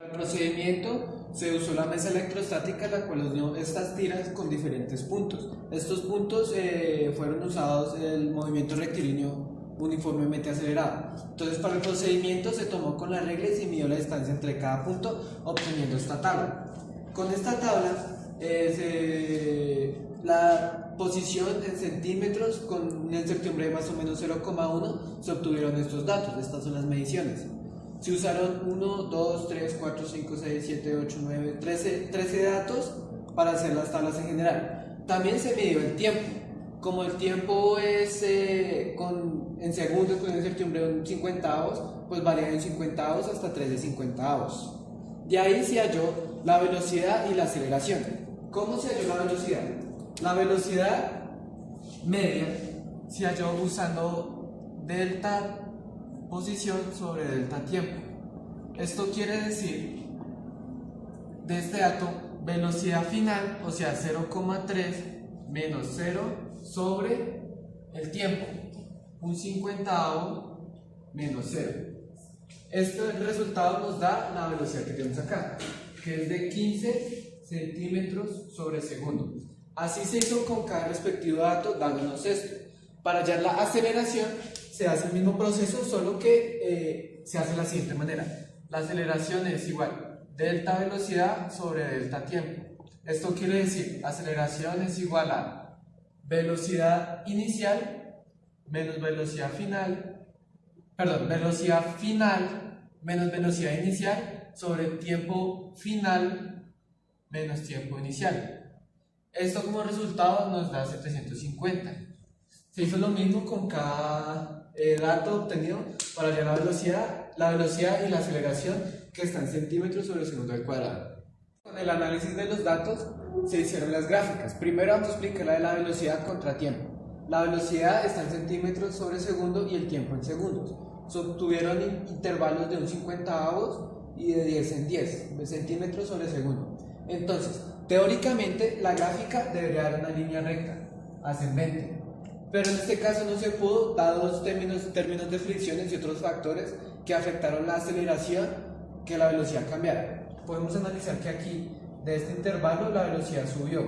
Para el procedimiento se usó la mesa electrostática, la cual unió estas tiras con diferentes puntos. Estos puntos fueron usados en el movimiento rectilíneo uniformemente acelerado. Entonces, para el procedimiento se tomó con la regla y se midió la distancia entre cada punto, obteniendo esta tabla. Con esta tabla, la posición en centímetros con una incertidumbre de más o menos 0,1 se obtuvieron estos datos. Estas son las mediciones. Se usaron 1, 2, 3, 4, 5, 6, 7, 8, 9, 13 datos para hacer las tablas en general. También se midió el tiempo. Como el tiempo es en segundos con una incertidumbre de 50avos, pues varía en 50avos hasta 13 50avos. De ahí se halló la velocidad y la aceleración. ¿Cómo se halló la velocidad? La velocidad media se halló usando delta posición sobre delta tiempo. Esto quiere decir, de este dato, velocidad final, o sea 0,3 menos 0 sobre el tiempo, un 50avo menos 0. Este resultado nos da la velocidad que tenemos acá, que es de 15 centímetros sobre segundo. Así se hizo con cada respectivo dato, dándonos esto. Para hallar la aceleración se hace el mismo proceso, solo que se hace de la siguiente manera. La aceleración es igual delta velocidad sobre delta tiempo. Esto quiere decir, aceleración es igual a velocidad inicial menos velocidad final, velocidad final menos velocidad inicial sobre tiempo final menos tiempo inicial. Esto como resultado nos da 750. Se hizo lo mismo con cada dato obtenido para hallar la velocidad y la aceleración, que está en centímetros sobre segundo al cuadrado. Con el análisis de los datos se hicieron las gráficas. Primero vamos a explicar la de la velocidad contra tiempo. La velocidad está en centímetros sobre segundo y el tiempo en segundos. Se obtuvieron intervalos de un 50avos y de 10 en 10 centímetros sobre segundo. Entonces, teóricamente la gráfica debería dar una línea recta, ascendente. Pero en este caso no se pudo, dados términos de fricciones y otros factores que afectaron la aceleración, que la velocidad cambiara. Podemos analizar que aquí, de este intervalo, la velocidad subió,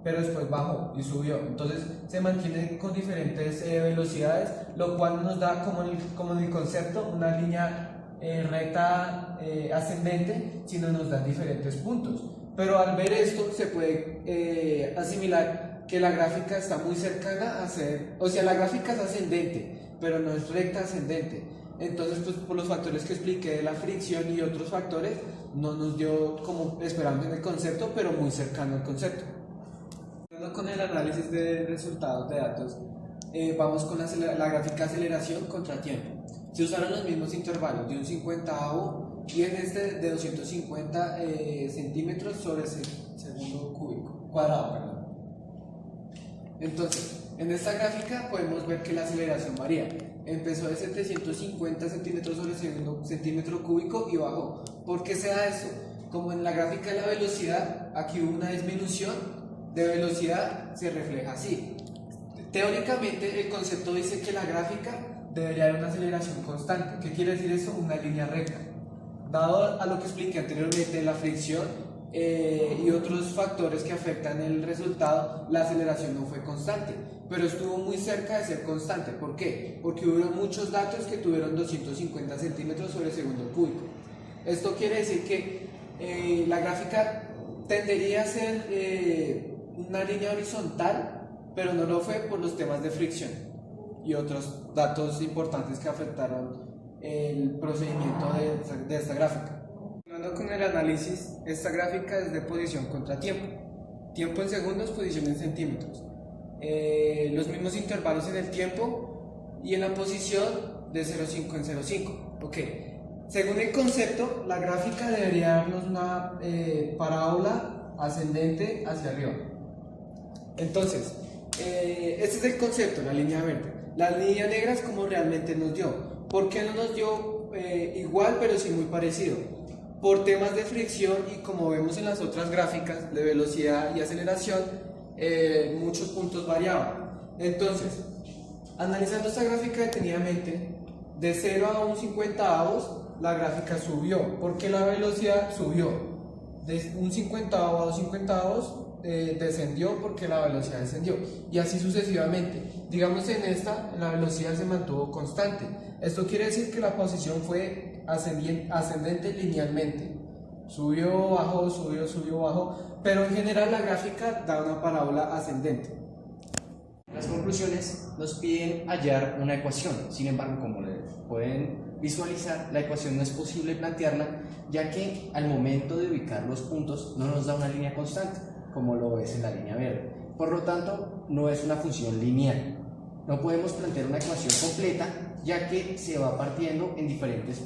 pero después bajó y subió. Entonces se mantiene con diferentes velocidades, lo cual nos da, como en el concepto, una línea recta ascendente, sino nos dan diferentes puntos. Pero al ver esto se puede asimilar que la gráfica está muy cercana a ser, o sea, la gráfica es ascendente, pero no es recta ascendente. Entonces, pues por los factores que expliqué de la fricción y otros factores, no nos dio como esperamos en el concepto, pero muy cercano al concepto. Con el análisis de resultados de datos, vamos con la gráfica aceleración contra tiempo. Se usaron los mismos intervalos de un 50avo y en este de 250 centímetros sobre segundo cuadrado. Entonces, en esta gráfica podemos ver que la aceleración varía. Empezó de 750 centímetros sobre segundo centímetro cúbico y bajó. ¿Por qué se da eso? Como en la gráfica de la velocidad, aquí hubo una disminución de velocidad, se refleja así. Teóricamente, el concepto dice que la gráfica debería dar una aceleración constante. ¿Qué quiere decir eso? Una línea recta. Dado a lo que expliqué anteriormente, la fricción y otros factores que afectan el resultado, la aceleración no fue constante, pero estuvo muy cerca de ser constante. ¿Por qué? Porque hubo muchos datos que tuvieron 250 centímetros sobre segundo cúbico. Esto quiere decir que la gráfica tendería a ser una línea horizontal, pero no lo fue por los temas de fricción y otros datos importantes que afectaron el procedimiento de esta gráfica. Con el análisis, esta gráfica es de posición contra tiempo. Tiempo en segundos, posición en centímetros. Los mismos intervalos en el tiempo y en la posición de 0,5 en 0,5. Ok. Según el concepto, la gráfica debería darnos una parábola ascendente hacia arriba. Entonces, este es el concepto, la línea verde. La línea negra es como realmente nos dio. ¿Por qué no nos dio igual, pero sí muy parecido? Por temas de fricción y como vemos en las otras gráficas de velocidad y aceleración, muchos puntos variaban. Entonces, analizando esta gráfica detenidamente, de 0 a un 50avos, la gráfica subió. ¿Por qué la velocidad subió? De un 50avo a 2/50 descendió porque la velocidad descendió. Y así sucesivamente. Digamos en esta, la velocidad se mantuvo constante. Esto quiere decir que la posición fue ascendente linealmente. Subió, bajó, subió, bajó. Pero en general la gráfica da una parábola ascendente. Las conclusiones nos piden hallar una ecuación. Sin embargo, como pueden visualizar, la ecuación no es posible plantearla, ya que al momento de ubicar los puntos no nos da una línea constante, como lo es en la línea verde. Por lo tanto, no es una función lineal. No podemos plantear una ecuación completa, ya que se va partiendo en diferentes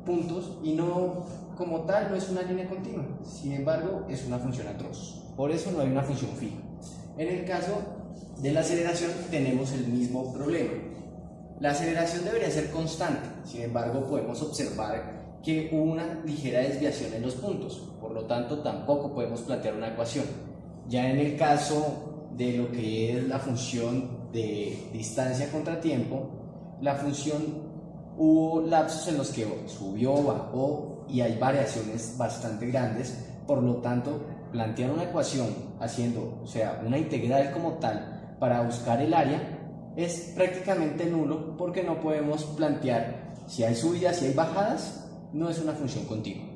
puntos y no, como tal, no es una línea continua. Sin embargo, es una función atroz. Por eso no hay una función fija. En el caso de la aceleración tenemos el mismo problema. La aceleración debería ser constante, sin embargo podemos observar que hubo una ligera desviación en los puntos, por lo tanto tampoco podemos plantear una ecuación. Ya en el caso de lo que es la función de distancia contra tiempo, la función hubo lapsos en los que subió, bajó y hay variaciones bastante grandes, por lo tanto plantear una ecuación haciendo, una integral como tal, para buscar el área es prácticamente nulo porque no podemos plantear si hay subidas, si hay bajadas, no es una función continua.